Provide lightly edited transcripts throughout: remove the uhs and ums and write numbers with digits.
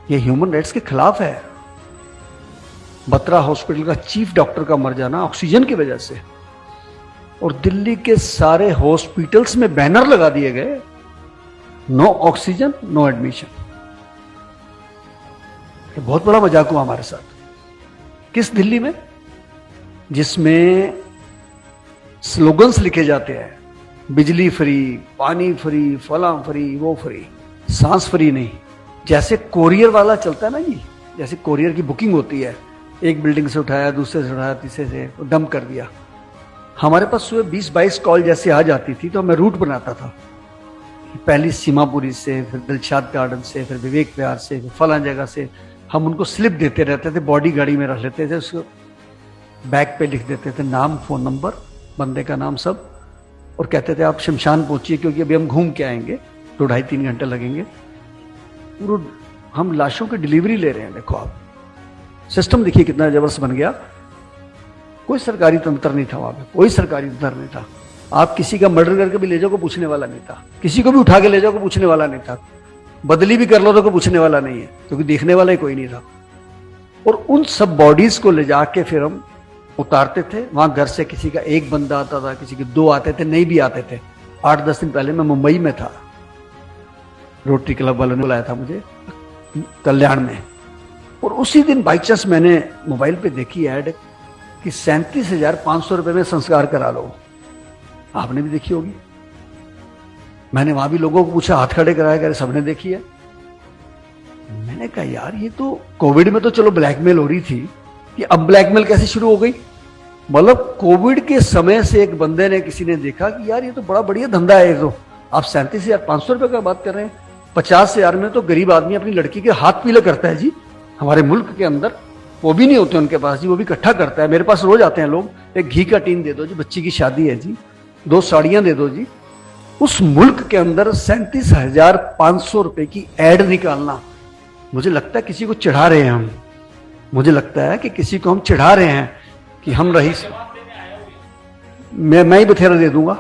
ये human rights के खिलाफ है। बत्रा हॉस्पिटल का चीफ डॉक्टर का मर जाना ऑक्सीजन की वजह से, और दिल्ली के सारे हॉस्पिटल्स में बैनर लगा दिए गए, नो ऑक्सीजन नो एडमिशन। ये बहुत बड़ा मजाक हुआ हमारे साथ। किस दिल्ली में जिसमें स्लोगन्स लिखे जाते हैं, बिजली फ्री, पानी फ्री, फला फ्री, वो फ्री, सांस फ्री नहीं। जैसे कोरियर वाला चलता है ना जी, जैसे कोरियर की बुकिंग होती है, एक बिल्डिंग से उठाया, दूसरे से उठाया, तीसरे से डंप कर दिया। हमारे पास सुबह 20-22 कॉल जैसे आ जाती थी तो मैं रूट बनाता था। पहली सीमापुरी से, फिर दिलशाद गार्डन से, फिर विवेक विहार से, फिर फला जगह से। हम उनको स्लिप देते रहते थे, बॉडी गाड़ी में रख लेते थे, उसको बैग पे लिख देते थे नाम, फोन नंबर, बंदे का नाम सब, और कहते थे आप शमशान पहुंचिए क्योंकि अभी हम घूम के आएंगे, 2-2.5-3 घंटे लगेंगे। हम लाशों की डिलीवरी ले रहे हैं। देखो आप सिस्टम देखिए कितना जबरदस्त बन गया। कोई सरकारी तंत्र नहीं था वहां पे, कोई सरकारी तंत्र नहीं था। आप किसी का मर्डर करके भी ले जाओ को पूछने वाला नहीं था, किसी को भी उठा के ले जाओ को पूछने वाला नहीं था, बदली भी कर लो तो कोई पूछने वाला नहीं है, क्योंकि देखने वाला ही कोई नहीं था। और उन सब बॉडीज को ले जाके फिर हम उतारते थे। वहां घर से किसी का एक बंदा आता था, किसी के 2 आते थे, नहीं भी आते थे। 8-10 दिन पहले मैं मुंबई में था, रोटरी क्लब वालों ने बुलाया था मुझे कल्याण में, और उसी दिन बाई चांस मैंने मोबाइल पे देखी ऐड कि 37,500 रुपए में संस्कार करा लो। आपने भी देखी होगी। मैंने वहां भी लोगों को पूछा, हाथ खड़े कराया करे, सबने देखी है। मैंने कहा यार ये तो कोविड में तो चलो ब्लैकमेल हो रही थी, कि अब ब्लैकमेल कैसे शुरू हो गई। मतलब कोविड के समय से एक बंदे ने, किसी ने देखा कि यार ये तो बड़ा बढ़िया धंधा है। तो आप 37,500 रुपए का बात कर रहे हैं। 50,000 में तो गरीब आदमी अपनी लड़की के हाथ पीले करता है जी। हमारे मुल्क के अंदर वो भी नहीं होते उनके पास जी, वो भी इकट्ठा करता है। मेरे पास रोज आते हैं लोग, एक घी का टीन दे दो जी, बच्ची की शादी है जी, 2 साड़ियां दे दो जी। उस मुल्क के अंदर 37,500 रुपए की एड निकालना, मुझे लगता है किसी को चिढ़ा रहे हैं हम। मुझे लगता है कि किसी को हम चिढ़ा रहे हैं कि हम रईस, मैं ही बथेरा दे दूंगा,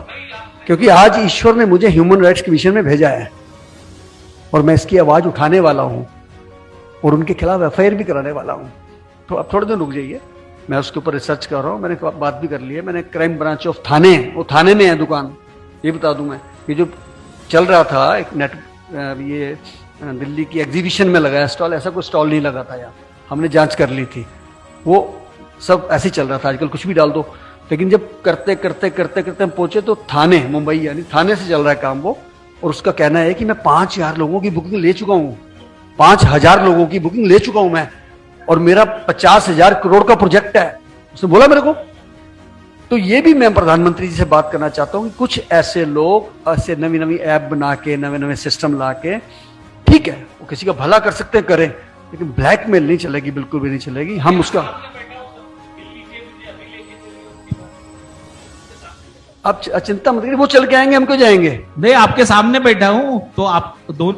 क्योंकि आज ईश्वर ने मुझे ह्यूमन राइट्स कमीशन में भेजा है और मैं इसकी आवाज उठाने वाला हूं और उनके खिलाफ एफआईआर भी कराने वाला हूं। तो अब थोड़े दिन रुक जाइए, मैं उसके ऊपर रिसर्च कर रहा हूं। मैंने बात भी कर ली है, मैंने क्राइम ब्रांच ऑफ थाने, वो थाने में है दुकान, ये बता दूं मैं। ये जो चल रहा था एक नेट, ये दिल्ली की एग्जीबिशन में लगाया स्टॉल, ऐसा कोई स्टॉल नहीं लगा था यार, हमने जांच कर ली थी। वो सब ऐसे ही चल रहा था, आजकल कुछ भी डाल दो। लेकिन जब करते करते करते करते हम पहुंचे तो थाने, मुंबई, यानी थाने से चल रहा है काम वो। और उसका कहना है कि मैं 5,000 लोगों की बुकिंग ले चुका हूं, 5,000 लोगों की बुकिंग ले चुका हूं मैं, और मेरा 50,000 करोड़ का प्रोजेक्ट है, उसने बोला मेरे को। तो ये भी मैं प्रधानमंत्री जी से बात करना चाहता हूं कि कुछ ऐसे लोग ऐसे नवी नवी ऐप बना के, नवे नवे सिस्टम ला के, ठीक है वो किसी का भला कर सकते हैं, करें, लेकिन ब्लैकमेल नहीं चलेगी, बिल्कुल भी नहीं चलेगी। हम उसका आप चिंता मत करिए, वो चल के आएंगे, हम क्यों जाएंगे। नहीं, आपके सामने बैठा हूं तो आप दो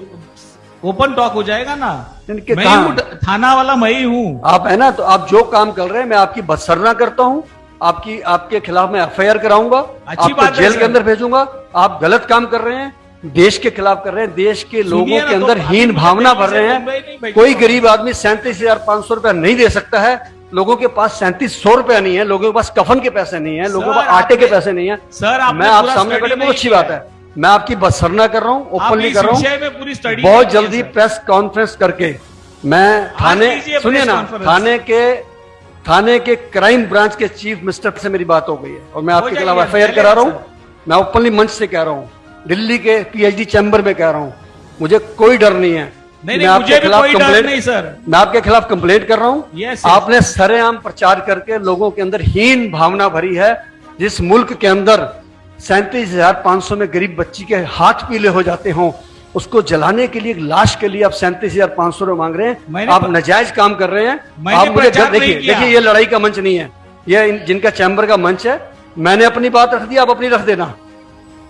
ओपन टॉक हो जाएगा ना। मैं हूं थाना वाला, मैं ही हूं। आप है ना, तो आप जो काम कर रहे हैं मैं आपकी बदसरना करता हूं, आपके खिलाफ मैं एफआईआर कराऊंगा, आपको जेल के अंदर भेजूंगा। आप गलत काम कर रहे हैं, देश के खिलाफ कर रहे हैं, देश के लोगों के अंदर हीन भावना भर रहे हैं। कोई गरीब आदमी 37,500 रुपया नहीं दे सकता है। लोगों के पास 3700 रुपया नहीं है, लोगों के पास कफन के पैसे नहीं है, लोगों के पास आटे के पैसे नहीं है। सर, मैं आप सामने बैठे, बहुत अच्छी बात है, मैं आपकी बदसरना कर रहा हूं, ओपनली कर रहा हूं। बहुत जल्दी प्रेस कॉन्फ्रेंस करके मैं थाने, सुनिए ना, थाने के क्राइम ब्रांच के चीफ मिनिस्टर से मेरी बात हो गई है और मैं आपके खिलाफ एफआईआर करा रहा हूं। मैं ओपनली मंच से कह रहा हूं, दिल्ली के पीएचडी चैम्बर में कह रहा हूं, मुझे कोई डर नहीं है। नहीं, मुझे भी कोई डर नहीं सर। मैं आपके खिलाफ कंप्लेंट कर रहा हूं। आपने सरेआम प्रचार करके लोगों के अंदर हीन भावना भरी है। जिस मुल्क के अंदर 37,500 में गरीब बच्ची के हाथ पीले हो जाते हों, उसको जलाने के लिए, एक लाश के लिए आप 37,500 रुपए मांग रहे हैं। आप नाजायज काम कर रहे हैं। आप मुझे देखिए, ये लड़ाई का मंच नहीं है, ये जिनका चैम्बर का मंच है। मैंने अपनी बात रख दी, आप अपनी रख देना।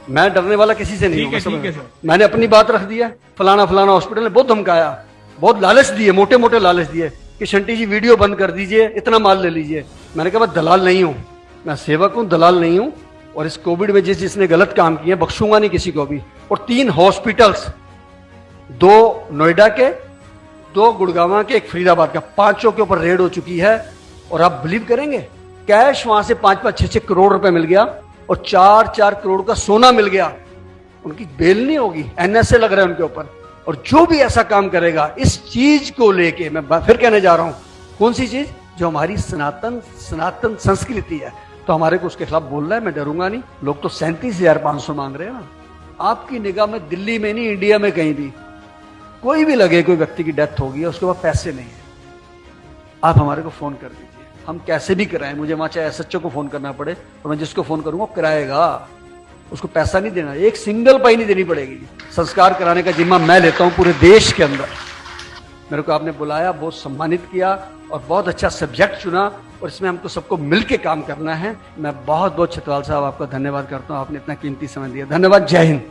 मैं डरने वाला किसी से नहीं हूं। मैंने अपनी बात रख दी है। फलाना फलाना हॉस्पिटल ने बहुत धमकाया, बहुत लालच दिए, मोटे मोटे लालच दिए कि शंटी जी वीडियो बंद कर दीजिए, इतना माल ले लीजिए। मैंने कहा मैं दलाल नहीं हूं, मैं सेवक हूं, दलाल नहीं हूं। और इस कोविड में जिसने गलत काम किए बख्शूंगा नहीं किसी को भी। और 3 हॉस्पिटल्स, 2 नोएडा के, 2 गुड़गांव के, एक फरीदाबाद का, 5 के ऊपर रेड हो चुकी है। और आप बिलीव करेंगे, कैश वहां से 5-5, 6-6 करोड़ रुपए मिल गया और 4-4 करोड़ का सोना मिल गया। उनकी बेल नहीं होगी, एनएसए लग रहा है उनके ऊपर। और जो भी ऐसा काम करेगा इस चीज को लेके, मैं फिर कहने जा रहा हूं, कौन सी चीज? जो हमारी सनातन संस्कृति है, तो हमारे को उसके खिलाफ बोलना है। मैं डरूंगा नहीं। लोग तो 37,500 मांग रहे हैं ना। आपकी निगाह में दिल्ली में नहीं, इंडिया में कहीं भी कोई भी लगे कोई व्यक्ति की डेथ होगी, उसके पास पैसे नहीं है, आप हमारे को फोन कर दीजिए, हम कैसे भी कराएं। मुझे वहां चाहे एसएचओ को फोन करना पड़े तो मैं जिसको फोन करूंगा वो कराएगा। उसको पैसा नहीं देना, एक सिंगल पाई नहीं देनी पड़ेगी। संस्कार कराने का जिम्मा मैं लेता हूं पूरे देश के अंदर। मेरे को आपने बुलाया, बहुत सम्मानित किया और बहुत अच्छा सब्जेक्ट चुना, और इसमें हमको सबको मिलके काम करना है। मैं बहुत बहुत छतवाल साहब आपका धन्यवाद करता हूं, आपने इतना कीमती समय दिया। धन्यवाद। जय हिंद।